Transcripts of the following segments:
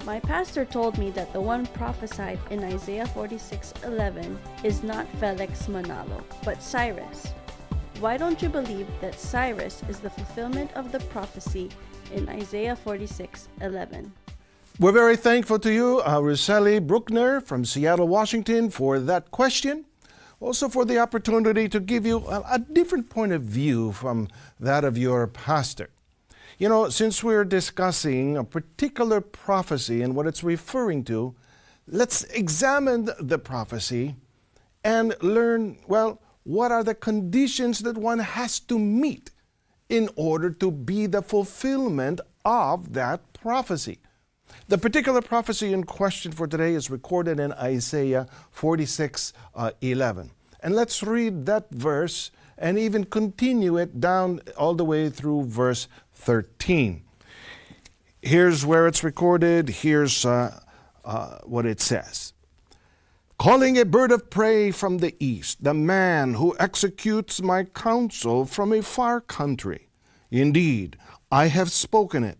My pastor told me that the one prophesied in Isaiah 46:11 is not Felix Manalo, but Cyrus. Why don't you believe that Cyrus is the fulfillment of the prophecy in Isaiah 46:11? We're very thankful to you, Roseli Bruckner from Seattle, Washington, for that question. Also for the opportunity to give you a different point of view from that of your pastor. You know, since we're discussing a particular prophecy and what it's referring to, let's examine the prophecy and learn, well, what are the conditions that one has to meet in order to be the fulfillment of that prophecy. The particular prophecy in question for today is recorded in Isaiah 46:11. And let's read that verse and even continue it down all the way through verse 13. Here's where it's recorded. Here's what it says. Calling a bird of prey from the east, the man who executes my counsel from a far country. Indeed, I have spoken it.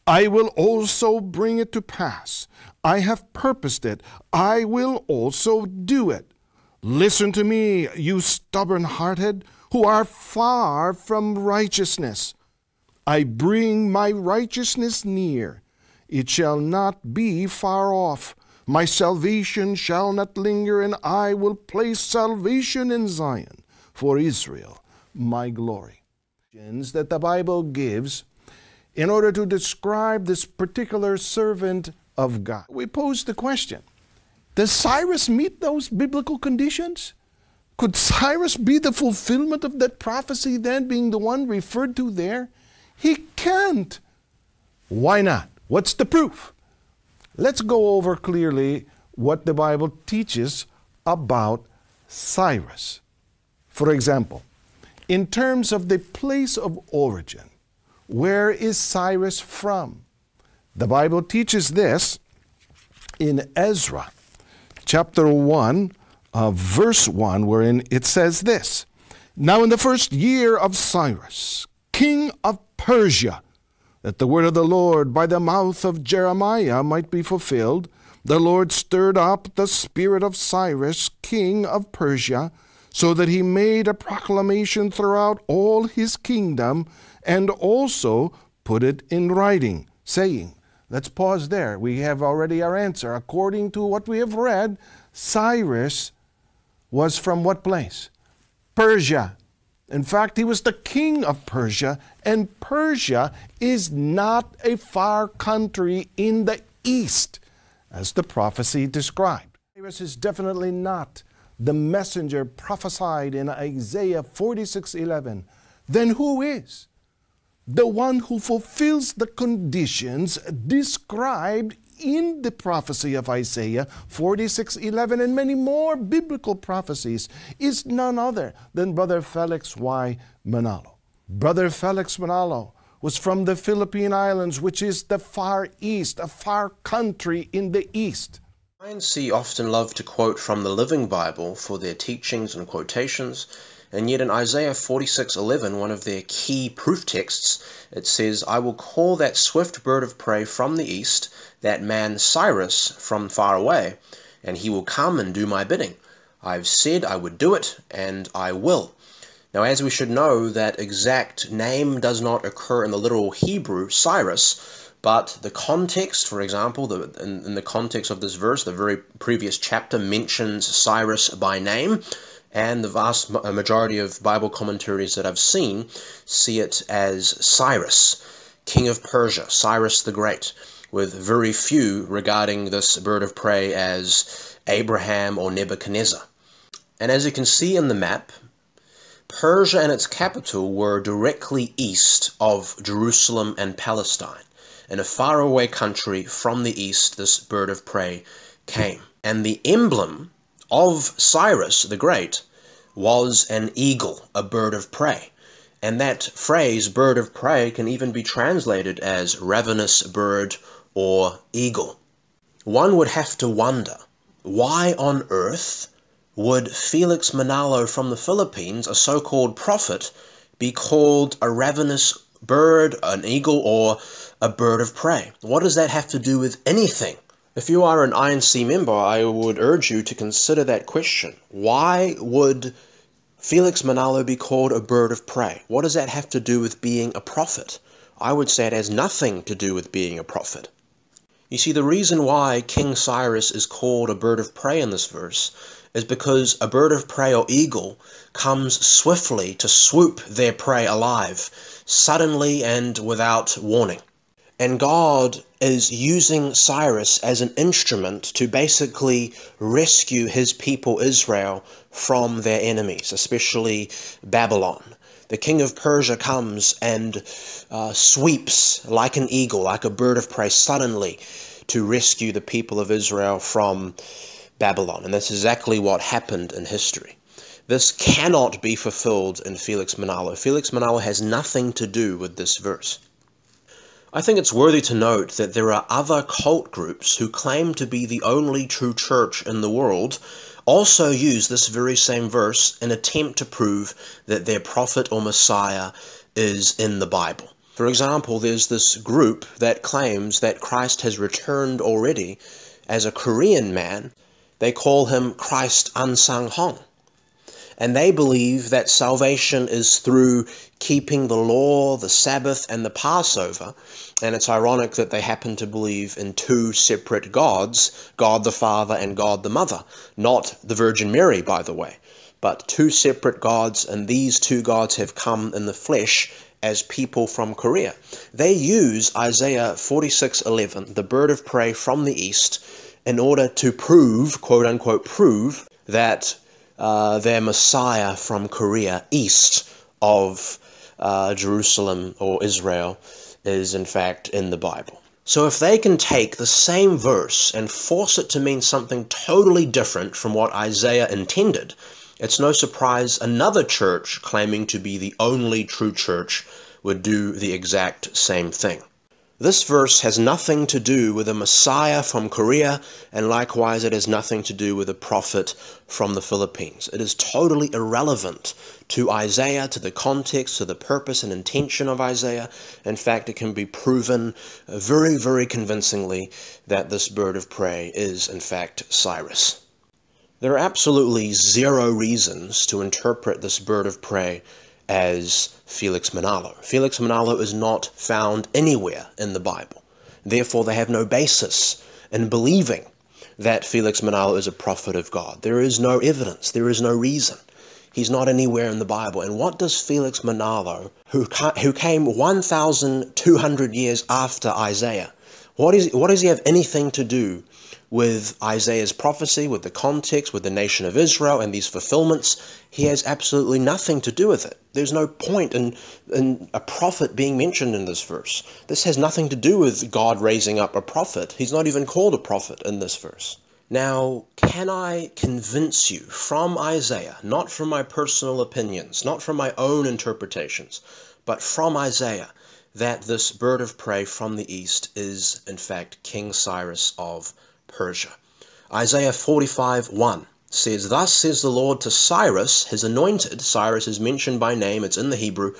I will also bring it to pass. I have purposed it. I will also do it. Listen to me, you stubborn-hearted, who are far from righteousness. I bring my righteousness near. It shall not be far off. My salvation shall not linger, and I will place salvation in Zion for Israel, my glory. That the Bible gives in order to describe this particular servant of God. We pose the question, does Cyrus meet those biblical conditions? Could Cyrus be the fulfillment of that prophecy then, being the one referred to there? He can't. Why not? What's the proof? Let's go over clearly what the Bible teaches about Cyrus. For example, in terms of the place of origin, where is Cyrus from? The Bible teaches this in Ezra chapter 1, verse 1, wherein it says this. Now in the first year of Cyrus, king of Persia, that the word of the Lord by the mouth of Jeremiah might be fulfilled, the Lord stirred up the spirit of Cyrus, king of Persia, so that he made a proclamation throughout all his kingdom, and also put it in writing, saying, let's pause there. We have already our answer. According to what we have read, Cyrus was from what place? Persia. In fact, he was the king of Persia, and Persia is not a far country in the east, as the prophecy described. Cyrus is definitely not the messenger prophesied in Isaiah 46:11. Then who is? The one who fulfills the conditions described in the prophecy of Isaiah 46:11 and many more biblical prophecies is none other than Brother Felix Y. Manalo. Brother Felix Manalo was from the Philippine Islands, which is the far east, a far country in the east. INC often love to quote from the Living Bible for their teachings and quotations, and yet in Isaiah 46:11, one of their key proof texts, it says, I will call that swift bird of prey from the east, that man Cyrus from far away, and he will come and do my bidding. I've said I would do it, and I will. Now, as we should know, that exact name does not occur in the literal Hebrew, Cyrus, but the context, for example, in the context of this verse, the very previous chapter mentions Cyrus by name, and the vast majority of Bible commentaries that I've seen see it as Cyrus, king of Persia, Cyrus the Great, with very few regarding this bird of prey as Abraham or Nebuchadnezzar. And as you can see in the map, Persia and its capital were directly east of Jerusalem and Palestine. In a faraway country from the east, this bird of prey came. And the emblem of Cyrus the Great was an eagle, a bird of prey. And that phrase, bird of prey, can even be translated as ravenous bird or eagle. One would have to wonder, why on earth would Felix Manalo from the Philippines, a so-called prophet, be called a ravenous bird, an eagle, or a bird of prey? What does that have to do with anything? If you are an INC member, I would urge you to consider that question. Why would Felix Manalo be called a bird of prey? What does that have to do with being a prophet? I would say it has nothing to do with being a prophet. You see, the reason why King Cyrus is called a bird of prey in this verse is because a bird of prey or eagle comes swiftly to swoop their prey alive, suddenly and without warning. And God is using Cyrus as an instrument to basically rescue his people Israel from their enemies, especially Babylon. The king of Persia comes and sweeps like an eagle, like a bird of prey, suddenly to rescue the people of Israel from Babylon. And that's exactly what happened in history. This cannot be fulfilled in Felix Manalo. Felix Manalo has nothing to do with this verse. I think it's worthy to note that there are other cult groups who claim to be the only true church in the world also use this very same verse in an attempt to prove that their prophet or Messiah is in the Bible. For example, there's this group that claims that Christ has returned already as a Korean man. They call him Christ Unsang Hong. And they believe that salvation is through keeping the law, the Sabbath, and the Passover. And it's ironic that they happen to believe in two separate gods, God the Father and God the Mother. Not the Virgin Mary, by the way, but two separate gods, and these two gods have come in the flesh as people from Korea. They use Isaiah 46:11, the bird of prey from the east, in order to prove, quote-unquote, prove that their Messiah from Korea, east of Jerusalem or Israel, is in fact in the Bible. So if they can take the same verse and force it to mean something totally different from what Isaiah intended, it's no surprise another church claiming to be the only true church would do the exact same thing. This verse has nothing to do with a Messiah from Korea, and likewise it has nothing to do with a prophet from the Philippines. It is totally irrelevant to Isaiah, to the context, to the purpose and intention of Isaiah. In fact, it can be proven very, very convincingly that this bird of prey is, in fact, Cyrus. There are absolutely zero reasons to interpret this bird of prey as Felix Manalo. Felix Manalo is not found anywhere in the Bible. Therefore, they have no basis in believing that Felix Manalo is a prophet of God. There is no evidence. There is no reason. He's not anywhere in the Bible. And what does Felix Manalo, who came 1,200 years after Isaiah, what does he have anything to do with Isaiah's prophecy, with the context, with the nation of Israel and these fulfillments? He has absolutely nothing to do with it. There's no point in a prophet being mentioned in this verse. This has nothing to do with God raising up a prophet. He's not even called a prophet in this verse. Now, can I convince you from Isaiah, not from my personal opinions, not from my own interpretations, but from Isaiah, that this bird of prey from the east is, in fact, King Cyrus of Persia? Isaiah 45:1 says, "Thus says the Lord to Cyrus, his anointed," Cyrus is mentioned by name, it's in the Hebrew,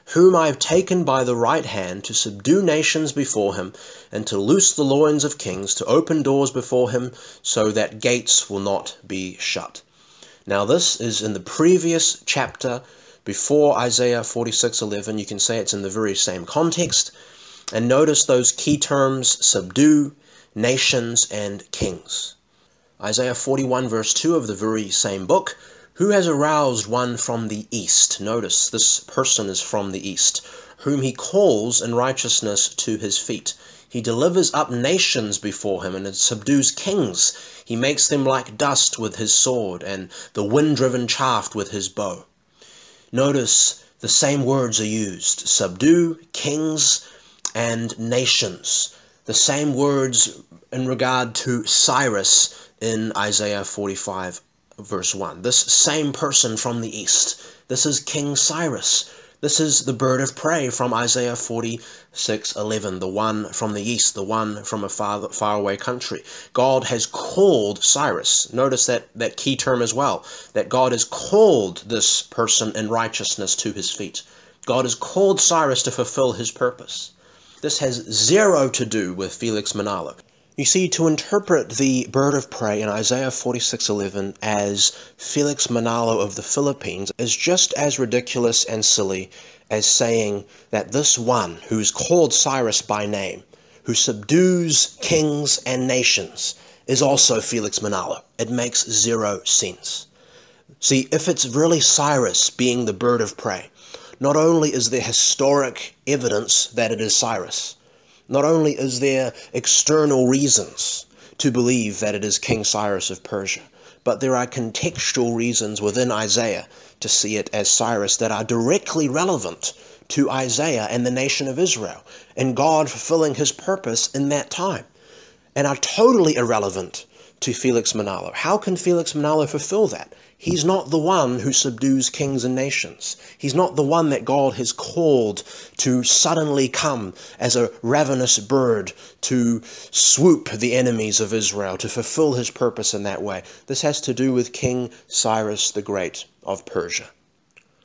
"whom I have taken by the right hand to subdue nations before him, and to loose the loins of kings, to open doors before him, so that gates will not be shut." Now this is in the previous chapter before Isaiah 46:11. You can say it's in the very same context. And notice those key terms: subdue, nations, and kings. Isaiah 41 verse 2 of the very same book, "Who has aroused one from the east?" Notice this person is from the east. "Whom he calls in righteousness to his feet. He delivers up nations before him, and subdues kings. He makes them like dust with his sword, and the wind-driven chaff with his bow." Notice the same words are used: subdue, kings, and nations. The same words in regard to Cyrus in Isaiah 45 verse 1. This same person from the east. This is King Cyrus. This is the bird of prey from Isaiah 46:11, the one from the east, the one from a faraway country. God has called Cyrus. Notice that key term as well, that God has called this person in righteousness to his feet. God has called Cyrus to fulfill his purpose. This has zero to do with Felix Manalo. You see, to interpret the bird of prey in Isaiah 46:11 as Felix Manalo of the Philippines is just as ridiculous and silly as saying that this one who is called Cyrus by name, who subdues kings and nations, is also Felix Manalo. It makes zero sense. See, if it's really Cyrus being the bird of prey, not only is there historic evidence that it is Cyrus, not only is there external reasons to believe that it is King Cyrus of Persia, but there are contextual reasons within Isaiah to see it as Cyrus that are directly relevant to Isaiah and the nation of Israel, and God fulfilling his purpose in that time, and are totally irrelevant to Felix Manalo. How can Felix Manalo fulfill that? He's not the one who subdues kings and nations. He's not the one that God has called to suddenly come as a ravenous bird to swoop the enemies of Israel, to fulfill his purpose in that way. This has to do with King Cyrus the Great of Persia.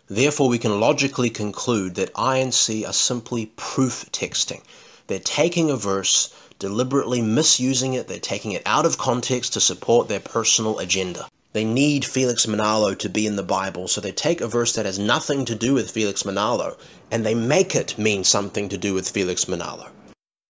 Therefore, we can logically conclude that I and C are simply proof texting. They're taking a verse, deliberately misusing it, they're taking it out of context to support their personal agenda. They need Felix Manalo to be in the Bible, so they take a verse that has nothing to do with Felix Manalo, and they make it mean something to do with Felix Manalo.